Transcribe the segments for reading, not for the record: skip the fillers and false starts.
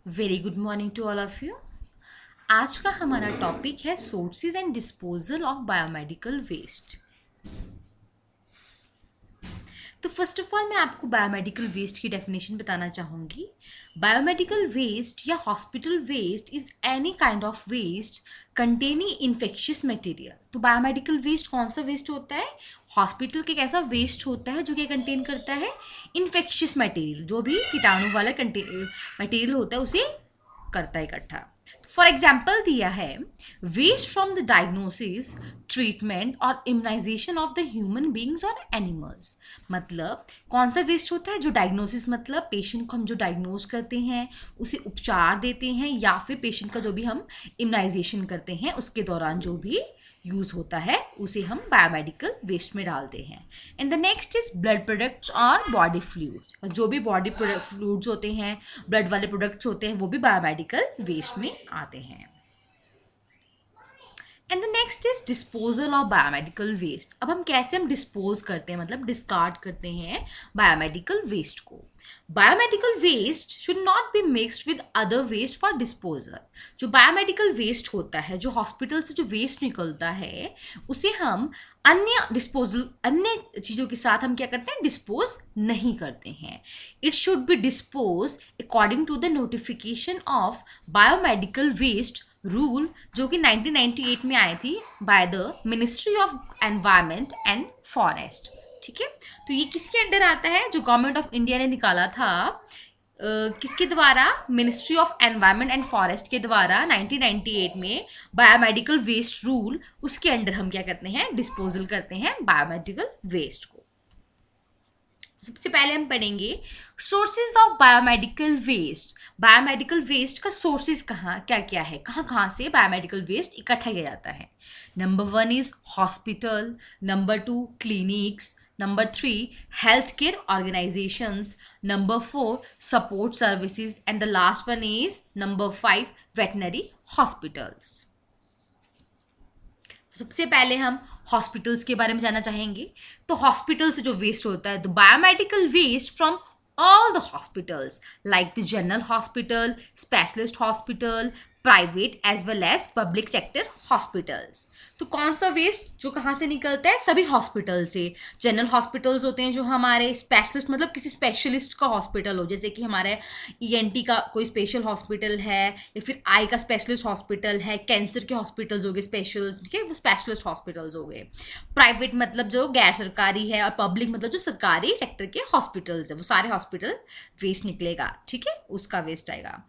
Very good morning to all of you. आज का हमारा टॉपिक है sources and disposal of biomedical waste. तो फर्स्ट ऑफ ऑल मैं आपको बायोमेडिकल वेस्ट की डेफिनेशन बताना चाहूँगी। बायोमेडिकल वेस्ट या hospital waste is any kind of waste containing infectious material. तो बायोमेडिकल वेस्ट कौन सा वेस्ट होता है? हॉस्पिटल के कैसा वेस्ट होता है जो क्या कंटेन करता है? इन्फेक्शियस मटेरियल, जो भी कीटाणु वाला मटेरियल होता है उसे करता है इकट्ठा। फॉर एग्जाम्पल दिया है waste from the diagnosis, treatment और immunisation of the human beings और एनिमल्स। मतलब कौन सा वेस्ट होता है? जो डायग्नोसिस मतलब पेशेंट को हम जो डायग्नोज करते हैं उसे उपचार देते हैं, या फिर पेशेंट का जो भी हम इम्यूनाइजेशन करते हैं उसके दौरान जो भी यूज़ होता है उसे हम बायोमेडिकल वेस्ट में डालते हैं। And the next is blood products और बॉडी फ्लूइड्स। जो भी बॉडी फ्लूइड्स होते हैं, ब्लड वाले प्रोडक्ट्स होते हैं, वो भी बायोमेडिकल वेस्ट में आते हैं। And the next is disposal of biomedical waste. अब हम कैसे हम डिस्पोज करते हैं, मतलब डिस्कार्ड करते हैं बायोमेडिकल वेस्ट को। Biomedical waste should not be mixed with other waste for disposal. जो बायोमेडिकल वेस्ट होता है, जो हॉस्पिटल से जो वेस्ट निकलता है, उसे हम अन्य चीज़ों के साथ हम क्या करते हैं? डिस्पोज नहीं करते हैं। It should be dispose according to the notification of biomedical waste rule, जो कि 1998 में आई थी by the ministry of environment and forest. ठीक है, तो ये किसके अंडर आता है? जो गवर्नमेंट ऑफ इंडिया ने निकाला था, किसके द्वारा? Ministry of environment and forest के द्वारा 1998 में बायोमेडिकल वेस्ट रूल, उसके अंडर हम क्या करते हैं? डिस्पोजल करते हैं बायोमेडिकल वेस्ट को। सबसे पहले हम पढ़ेंगे sources of biomedical waste. Biomedical waste का सोर्सेज कहाँ क्या क्या है, कहाँ कहाँ से बायोमेडिकल वेस्ट इकट्ठा किया जाता है? Number 1 is hospital, number 2 clinics, number 3 health care organisations, number 4 support services, and the last one is number 5 veterinary hospitals. सबसे पहले हम हॉस्पिटल्स के बारे में जानना चाहेंगे। तो हॉस्पिटल से जो वेस्ट होता है, तो biomedical waste from all the hospitals like the general hospital, specialist hospital, private as well as public sector hospitals। तो कौन सा वेस्ट जो कहाँ से निकलता है? सभी हॉस्पिटल से। जनरल हॉस्पिटल्स होते हैं जो हमारे, स्पेशलिस्ट मतलब किसी स्पेशलिस्ट का हॉस्पिटल हो, जैसे कि हमारे ईएनटी का कोई स्पेशल हॉस्पिटल है, या फिर आई का स्पेशलिस्ट हॉस्पिटल है, कैंसर के हॉस्पिटल्स हो गए स्पेशलिस्ट, ठीक है, वो स्पेशलिस्ट हॉस्पिटल्स हो गए। प्राइवेट मतलब जो गैर सरकारी है, और पब्लिक मतलब जो सरकारी सेक्टर के हॉस्पिटल्स है, वो सारे हॉस्पिटल वेस्ट निकलेगा। ठीक है, उसका वेस्ट आएगा।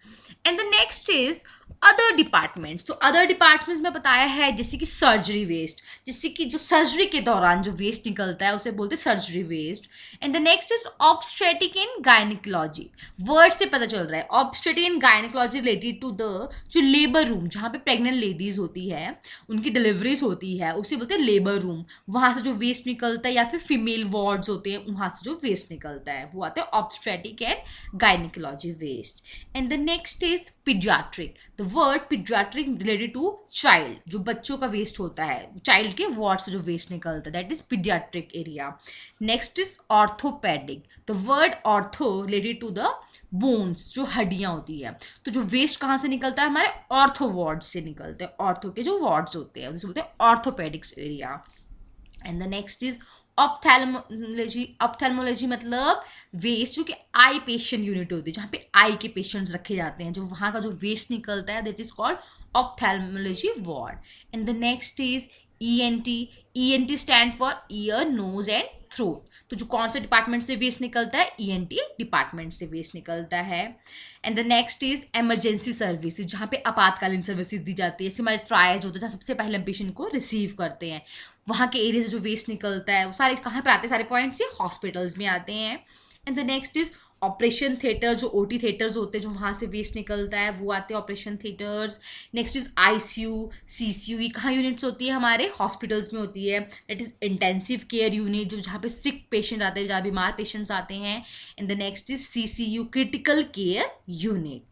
And the next is other departments. तो अदर डिपार्टमेंट्स में बताया है जैसे कि सर्जरी वेस्ट, जैसे कि जो सर्जरी के दौरान जो वेस्ट निकलता है उसे बोलते हैं surgery waste. And the next is obstetric and gynaecology. Word से पता चल रहा है obstetric and gynaecology related to the जो लेबर रूम, जहाँ पे प्रेग्नेंट लेडीज होती है, उनकी डिलीवरीज होती है, उसे बोलते हैं लेबर रूम। वहाँ से जो वेस्ट निकलता है, या फिर फीमेल वार्ड्स होते हैं, वहाँ से जो वेस्ट निकलता है वो आता है obstetric and gynaecology waste. And the next is paediatric. The word paediatric related to child, जो बच्चों का वेस्ट होता है, चाइल्ड के वार्ड से जो वेस्ट निकलता है, that is paediatric area. Next is orthopaedic. The word ortho related to the bones, जो हड्डियां होती है। तो जो वेस्ट कहाँ से निकलता है? हमारे ऑर्थो वार्ड से निकलते हैं। ऑर्थो के जो वार्ड्स होते हैं उसे बोलते हैं orthopaedics area. And the next is ophthalmology. Ophthalmology मतलब वेस्ट जो कि आई पेशेंट यूनिट होती है, जहाँ पे आई के पेशेंट्स रखे जाते हैं, जो वहाँ का जो वेस्ट निकलता है, that is called ophthalmology ward. And the next is ENT. ENT stand for ear, nose and throat. तो जो कौन से डिपार्टमेंट से वेस्ट निकलता है? ईएनटी डिपार्टमेंट से वेस्ट निकलता है। And the next is emergency services, जहाँ पे आपातकालीन सर्विसेज दी जाती है, जैसे हमारे ट्रायज होते हैं जहाँ सबसे पहले हम पेशेंट को रिसीव करते हैं, वहाँ के एरिया से जो वेस्ट निकलता है वो सारे कहाँ पे आते हैं? सारे पॉइंट्स ये हॉस्पिटल्स में आते हैं। And the next is operation theatre, जो ओटी थिएटर्स होते हैं, जो वहाँ से वेस्ट निकलता है वो आते हैं operation theatres. Next is ICU, CCU, ये कहाँ यूनिट्स होती है? हमारे हॉस्पिटल्स में होती है। That is intensive care unit, जो जहाँ पे सिक पेशेंट आते हैं, जहाँ बीमार पेशेंट्स आते हैं। And the next is CCU, critical care unit.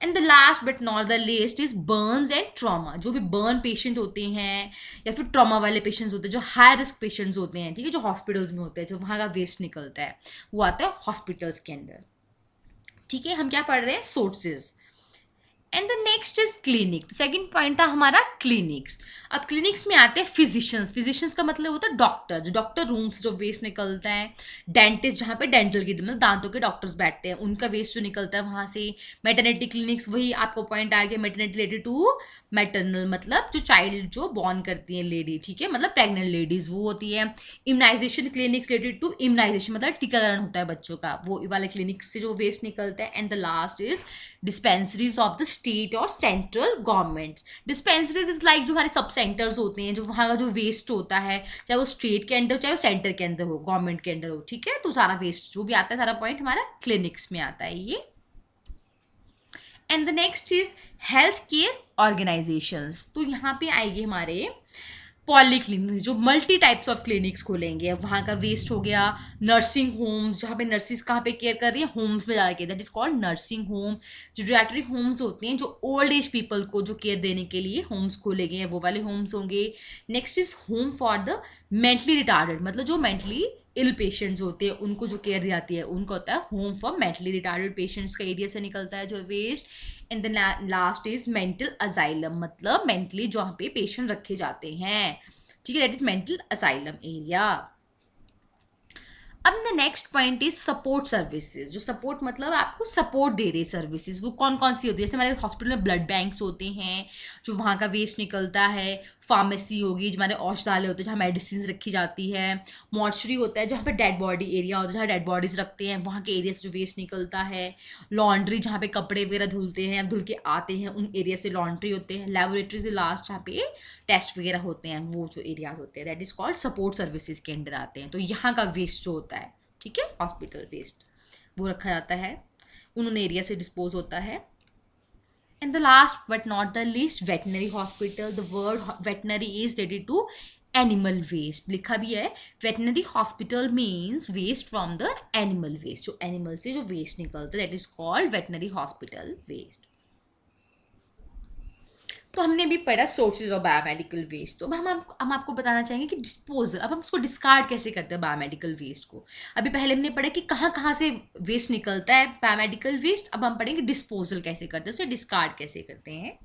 And the last but not the लेस्ट is Burns and trauma. जो भी बर्न पेशेंट होते हैं, या फिर ट्रॉमा वाले पेशेंट्स होते हैं, जो हाई रिस्क पेशेंट्स होते हैं, ठीक है, जो हॉस्पिटल्स में होते हैं, जो वहाँ का वेस्ट निकलता है वो आता है हॉस्पिटल्स के अंदर। ठीक है, हम क्या पढ़ रहे हैं? Sources. And the next is clinic. तो सेकंड पॉइंट था हमारा क्लिनिक्स। अब क्लिनिक्स में आते हैं फिजिशियंस। फिजिशियंस का मतलब होता है डॉक्टर, जो डॉक्टर रूम्स जो वेस्ट निकलता है। डेंटिस्ट, जहाँ पे डेंटल के मतलब दांतों के डॉक्टर्स बैठते हैं, उनका वेस्ट जो निकलता है वहाँ से। मैटरनिटी क्लिनिक्स, वही आपको पॉइंट आ गया, मैटरनिटी रिलेटेड टू मैटरनल, मतलब जो चाइल्ड जो बॉर्न करती है लेडी, ठीक है, मतलब प्रेग्नेंट लेडीज वो होती है। Immunisation clinics related to immunisation, मतलब टीकाकरण होता है बच्चों का, वो वाले क्लिनिक से जो वेस्ट निकलता है। And the last is dispensaries of the state और central government. Dispensaries is like जो हमारे सब सेंटर्स होते हैं, जो वहाँ का जो वेस्ट होता है, चाहे वो स्टेट के अंदर चाहे वो सेंटर के अंदर हो, गवर्नमेंट के अंदर हो, ठीक है, तो सारा वेस्ट जो भी आता है, सारा पॉइंट हमारा क्लिनिक्स में आता है ये। And the next is health care organisations. तो यहाँ पे आएगी हमारे पॉलीक्लिनिक, जो मल्टी टाइप्स ऑफ क्लिनिक्स खोलेंगे। अब वहाँ का वेस्ट हो गया। नर्सिंग होम्स, जहाँ पे नर्सिस कहाँ पे केयर कर रही है, होम्स में ज़्यादा care, that is called nursing home. जो जेट्री होम्स होते हैं, जो ओल्ड एज पीपल को जो केयर देने के लिए होम्स खोले गए हैं, वो वाले होम्स होंगे। Next is home for the mentally retarded, मतलब जो मेंटली इल पेशेंट्स होते हैं उनको जो केयर दी जाती है, उनको होता है home for mentally retarded patients का एरिया से निकलता है जो waste. And then last is mental asylum, मतलब मेंटली जहाँ पे पेशेंट रखे जाते हैं, ठीक है, that is mental asylum area. अब the next point is support services. जो सपोर्ट मतलब आपको सपोर्ट दे रही सर्विसेज, वो कौन कौन सी होती है, जैसे हमारे हॉस्पिटल में ब्लड बैंक्स होते हैं, जो वहाँ का वेस्ट निकलता है। फार्मेसी होगी, जो हमारे औषधालय होते हैं जहाँ मेडिसिन रखी जाती है। मॉर्चरी होता है जहाँ पे डेड बॉडी एरिया होता है, जहाँ डेड बॉडीज रखते हैं, वहाँ के एरिया से जो वेस्ट निकलता है। लॉन्ड्री, जहाँ पे कपड़े वगैरह धुलते हैं, धुल के आते हैं, उन एरिया से लॉन्ड्री होते हैं। लेबोरेटरी से लास्ट जहाँ पे टेस्ट वगैरह होते हैं, वो जो एरियाज होते हैं, that is called support services के अंडर आते हैं। तो यहाँ का वेस्ट जो होता है, ठीक है, हॉस्पिटल वेस्ट, वो रखा जाता है, उन एरिया से डिस्पोज होता है। And the last but not the least, veterinary hospital. The word veterinary is related to animal waste, लिखा भी है। Veterinary hospital means waste from the animal waste, जो एनिमल से जो वेस्ट निकलता है, that is called veterinary hospital waste. तो हमने भी पढ़ा सोर्सेज ऑफ बायोमेडिकल वेस्ट। तो हम आपको बताना चाहेंगे कि डिस्पोजल, अब हम उसको डिस्कार्ड कैसे करते हैं बायोमेडिकल वेस्ट को। अभी पहले हमने पढ़ा कि कहाँ कहाँ से वेस्ट निकलता है बायोमेडिकल वेस्ट, अब हम पढ़ेंगे डिस्पोजल कैसे करते हैं, उसे डिस्कार्ड कैसे करते हैं।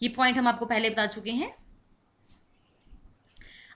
ये पॉइंट हम आपको पहले बता चुके हैं।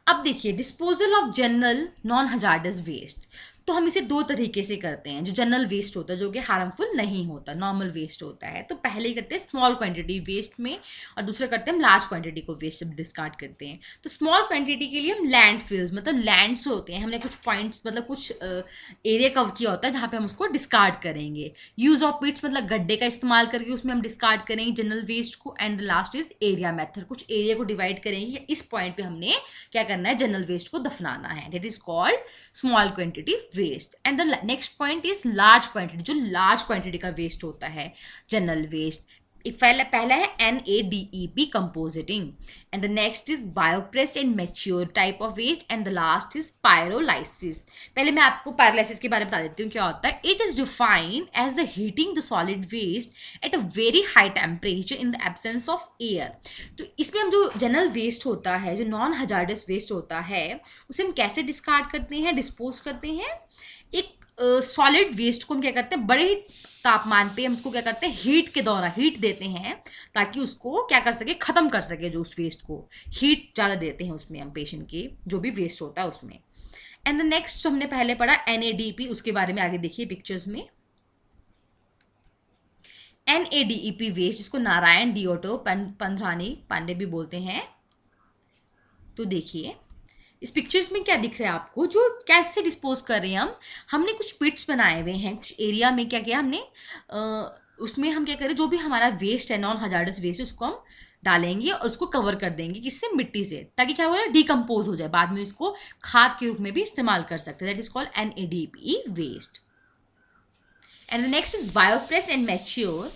अब देखिए, disposal of general non hazardous waste, तो हम इसे दो तरीके से करते हैं। जो जनरल वेस्ट होता है, जो कि हार्मफुल नहीं होता, नॉर्मल वेस्ट होता है, तो पहले करते हैं स्मॉल क्वांटिटी वेस्ट में, और दूसरा करते हैं हम लार्ज क्वांटिटी को वेस्ट जब डिस्कार्ड करते हैं। तो स्मॉल क्वांटिटी के लिए हम लैंड फिल्स, मतलब लैंड्स होते हैं, हमने कुछ पॉइंट्स मतलब कुछ एरिया कवर किया होता है जहाँ पे हम उसको डिस्कार्ड करेंगे। यूज ऑफ पिट्स, मतलब गड्ढे का इस्तेमाल करके उसमें हम डिस्कार्ड करेंगे जनरल वेस्ट को। And last is area method, कुछ एरिया को डिवाइड करेंगे, इस पॉइंट पे हमने क्या करना है, जनरल वेस्ट को दफनाना है, that is called small quantity waste. And the next point is large quantity, जो लार्ज क्वांटिटी का वेस्ट होता है जनरल वेस्ट। पहला है NADEP composting, and the next is biopress and mature type of waste, and the last is pyrolysis. पहले मैं आपको pyrolysis के बारे में बता देती हूँ क्या होता है। It is defined as the heating the solid waste at a very high temperature in the absence of air. तो इसमें हम जो जनरल वेस्ट होता है, जो नॉन हजार्डस वेस्ट होता है, उसे हम कैसे डिस्कार्ड करते हैं, डिस्पोज करते हैं। एक सॉलिड वेस्ट को हम क्या करते हैं, बड़े तापमान पे हम उसको क्या करते हैं, हीट के दौरान हीट देते हैं, ताकि उसको क्या कर सके, खत्म कर सके। जो उस वेस्ट को हीट ज़्यादा देते हैं उसमें हम, पेशेंट के जो भी वेस्ट होता है उसमें। एंड द नेक्स्ट हमने पहले पढ़ा NADP, उसके बारे में आगे देखिए पिक्चर्स में। NADEP वेस्ट, जिसको नारायण डिओटो पंधरानी पांडे भी बोलते हैं। तो देखिए इस पिक्चर्स में क्या दिख रहा है आपको, जो कैसे डिस्पोज कर रहे हैं हमने कुछ पिट्स बनाए हुए हैं, कुछ एरिया में क्या किया हमने, उसमें हम क्या करें, जो भी हमारा वेस्ट है, नॉन हजार्डस वेस्ट, उसको हम डालेंगे और उसको कवर कर देंगे, किससे, मिट्टी से, ताकि क्या हो, डिकम्पोज हो जाए, बाद में इसको खाद के रूप में भी इस्तेमाल कर सकते हैं, that is called NADP waste. And the next is biopress and mature.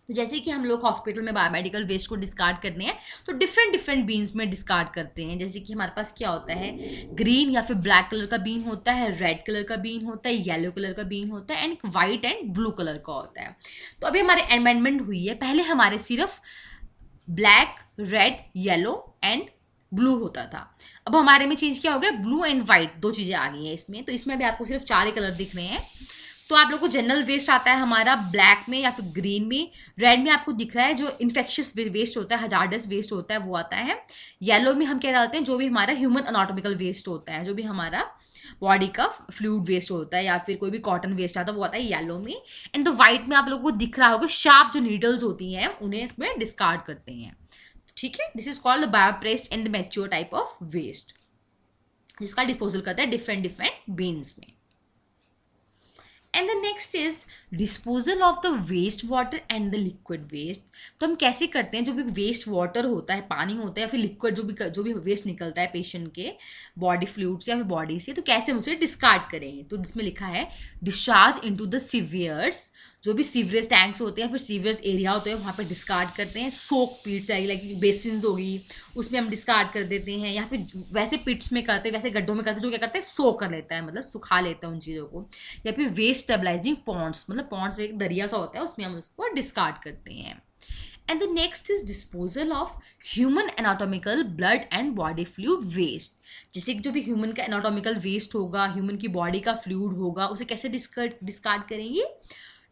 तो जैसे कि हम लोग हॉस्पिटल में बायोमेडिकल वेस्ट को डिस्कार्ड करने हैं, तो डिफरेंट बीन्स में डिस्कार्ड करते हैं। जैसे कि हमारे पास क्या होता है, ग्रीन या फिर ब्लैक कलर का बीन होता है, रेड कलर का बीन होता है, येलो कलर का बीन होता है, and white and blue colour का होता है। तो अभी हमारे अमेंडमेंट हुई है, पहले हमारे सिर्फ black, red, yellow and blue होता था। अब हमारे में चेंज क्या हो गया, ब्लू एंड वाइट दो चीज़ें आ गई हैं इसमें। तो इसमें भी आपको सिर्फ 4 ही कलर दिख रहे हैं। तो आप लोग को जनरल वेस्ट आता है हमारा ब्लैक में या फिर ग्रीन में, रेड में आपको दिख रहा है जो इन्फेक्शियस वेस्ट होता है, हजार्डस वेस्ट होता है, वो आता है। येलो में हम क्या डालते हैं, जो भी हमारा ह्यूमन अनाटॉमिकल वेस्ट होता है, जो भी हमारा बॉडी का फ्लूइड वेस्ट होता है या फिर कोई भी कॉटन वेस्ट आता है, वो आता है येलो में। एंड द वाइट में आप लोगों को दिख रहा होगा शार्प जो नीडल्स होती हैं उन्हें इसमें डिस्कार्ड करते हैं, ठीक है। This is called the biopressed and the mature type of waste, जिसका डिस्पोजल करता है डिफरेंट डिफरेंट बीन्स में। And the next is disposal of the waste water and the liquid waste. तो हम कैसे करते हैं, जो भी वेस्ट वाटर होता है, पानी होता है या फिर लिक्विड जो भी वेस्ट निकलता है पेशेंट के बॉडी फ्लूइड से या फिर बॉडी से, तो कैसे हम उसे डिस्कार्ड करेंगे। तो इसमें लिखा है डिस्चार्ज इनटू द सीवियर्स, जो भी सीवरेज टैंक्स होते हैं फिर सीवरेज एरिया होते हैं वहाँ पर डिस्कार्ड करते हैं। सोक पिट्स है लाइक बेसिन्स होगी उसमें हम डिस्कार्ड कर देते हैं, या फिर वैसे पिट्स में करते हैं, वैसे गड्ढों में करते हैं, जो क्या करते हैं सो कर लेता है, मतलब सुखा लेता है उन चीज़ों को। या फिर वेस्ट स्टेबलाइजिंग पॉन्ड्स, मतलब पॉन्ड्स एक दरिया सा होता है उसमें हम उसको डिस्कार्ड करते हैं। And the next is disposal of human anatomical blood and body fluid waste. जैसे जो भी ह्यूमन का एनाटॉमिकल वेस्ट होगा, ह्यूमन की बॉडी का फ्लूइड होगा, उसे कैसे डिस्कार्ड करेंगे,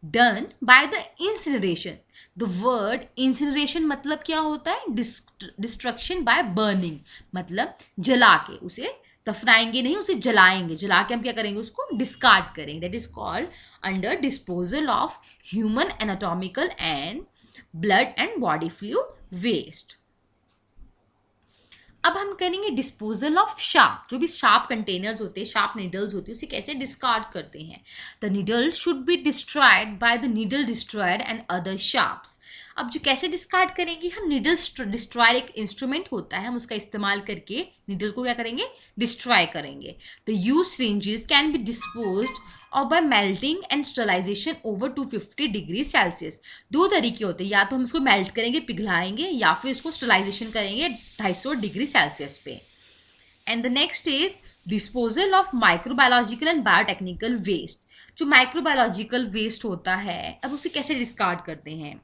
done by the incineration. The word incineration मतलब क्या होता है, डिस्ट्रक्शन बाय बर्निंग, मतलब जला के, उसे दफनाएंगे नहीं, उसे जलाएंगे, जला के हम क्या करेंगे, उसको डिस्कार्ड करेंगे। That is called under disposal of human anatomical and blood and body fluid waste. अब हम करेंगे डिस्पोजल ऑफ शार्प, जो भी शार्प कंटेनर्स होते हैं, शार्प नीडल्स होती है, उसे कैसे डिस्कार्ड करते हैं। The needle should be destroyed by the needle destroyer and other sharps. अब जो कैसे डिस्कार्ड करेंगे हम, नीडल डिस्ट्रॉयर एक इंस्ट्रूमेंट होता है, हम उसका इस्तेमाल करके नीडल को क्या करेंगे, डिस्ट्रॉय करेंगे। The use syringes can be disposed और by melting and sterilisation over 250 degree Celsius. दो तरीके होते हैं, या तो हम इसको मेल्ट करेंगे, पिघलाएंगे, या फिर इसको स्टरलाइजेशन करेंगे 250 डिग्री सेल्सियस पे। And the next is disposal of microbiological and biotechnical waste. जो माइक्रोबायोलॉजिकल वेस्ट होता है, अब उसे कैसे डिस्कार्ड करते हैं,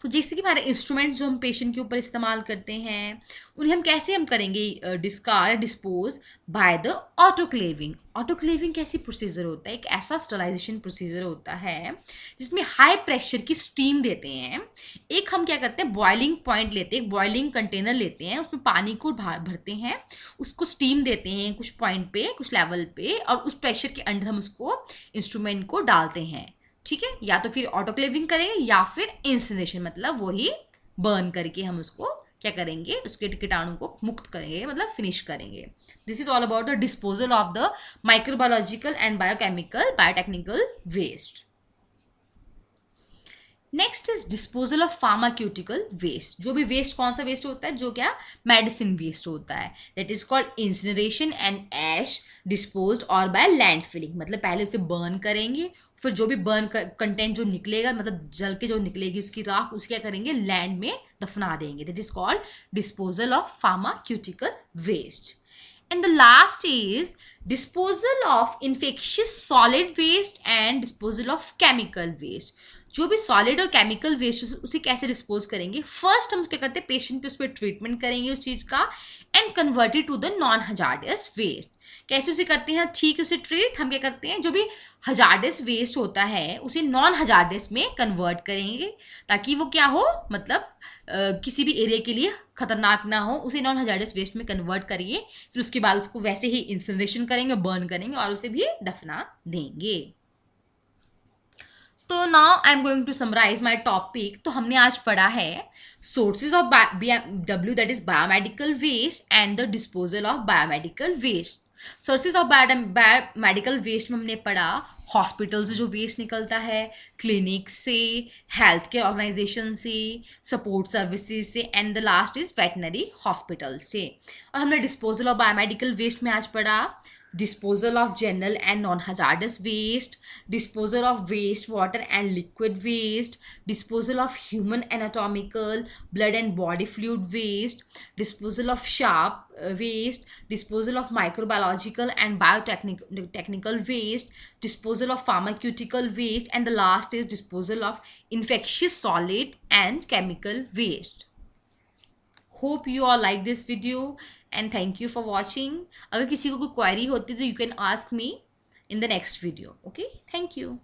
तो जैसे कि हमारे इंस्ट्रूमेंट जो हम पेशेंट के ऊपर इस्तेमाल करते हैं, उन्हें हम कैसे करेंगे discard, dispose by the autoclaving. Autoclaving कैसी प्रोसीजर होता है, एक ऐसा स्टरलाइजेशन प्रोसीजर होता है जिसमें हाई प्रेशर की स्टीम देते हैं। एक हम क्या करते हैं, बॉइलिंग पॉइंट लेते हैं, बॉइलिंग कंटेनर लेते हैं, उसमें पानी को भरते हैं, उसको स्टीम देते हैं कुछ पॉइंट पे, कुछ लेवल पे, और उस प्रेशर के अंडर हम उसको इंस्ट्रूमेंट को डालते हैं, ठीक है। या तो फिर ऑटोक्लेविंग करेंगे या फिर इंसिनरेशन, मतलब वही बर्न करके हम उसको क्या करेंगे, उसके कीटाणु को मुक्त करेंगे, मतलब फिनिश करेंगे। This is all about the disposal of the microbiological and biotechnical waste. Next is disposal of pharmaceutical waste. जो भी वेस्ट, कौन सा वेस्ट होता है, जो क्या मेडिसिन वेस्ट होता है, that is called incineration and ash disposed और बाय लैंड फिलिंग। मतलब पहले उसे बर्न करेंगे, फिर जो भी बर्न कंटेंट जो निकलेगा, मतलब जल के जो निकलेगी उसकी राख, उसे क्या करेंगे, लैंड में दफना देंगे। That is called disposal of pharmaceutical waste. And the last is disposal of infectious solid waste and disposal of chemical waste. जो भी सॉलिड और केमिकल वेस्ट उसे कैसे डिस्पोज करेंगे, फर्स्ट हम क्या करते हैं, पेशेंट पे उस पर ट्रीटमेंट करेंगे उस चीज़ का, and converted to the non hazardous waste. कैसे उसे करते हैं, ठीक उसे ट्रीट, हम क्या करते हैं, जो भी हजार्डस वेस्ट होता है उसे नॉन हजार्डस में कन्वर्ट करेंगे, ताकि वो क्या हो, मतलब किसी भी एरिया के लिए खतरनाक ना हो, उसे नॉन हजार्डस वेस्ट में कन्वर्ट करिए। फिर उसके बाद उसको वैसे ही इंसिनरेशन करेंगे, बर्न करेंगे और उसे भी दफना देंगे। तो now I am going to summarise my topic. तो हमने आज पढ़ा है sources of BMW, that is biomedical waste, and the disposal of biomedical waste. Sources of biomedical waste में हमने पढ़ा हॉस्पिटल से जो वेस्ट निकलता है, क्लिनिक से, हेल्थ केयर ऑर्गेनाइजेशन से, सपोर्ट सर्विसेज से, and the last is veterinary hospital से। और हमने डिस्पोजल ऑफ बायोमेडिकल वेस्ट में आज पढ़ा disposal of general and non-hazardous waste, disposal of waste water and liquid waste, disposal of human anatomical, blood and body fluid waste, disposal of sharp waste, disposal of microbiological and biotechnical waste, disposal of pharmaceutical waste, and the last is disposal of infectious solid and chemical waste. Hope you all like this video and thank you for watching. अगर किसी को कोई query होती तो you can ask me in the next video. Okay, thank you.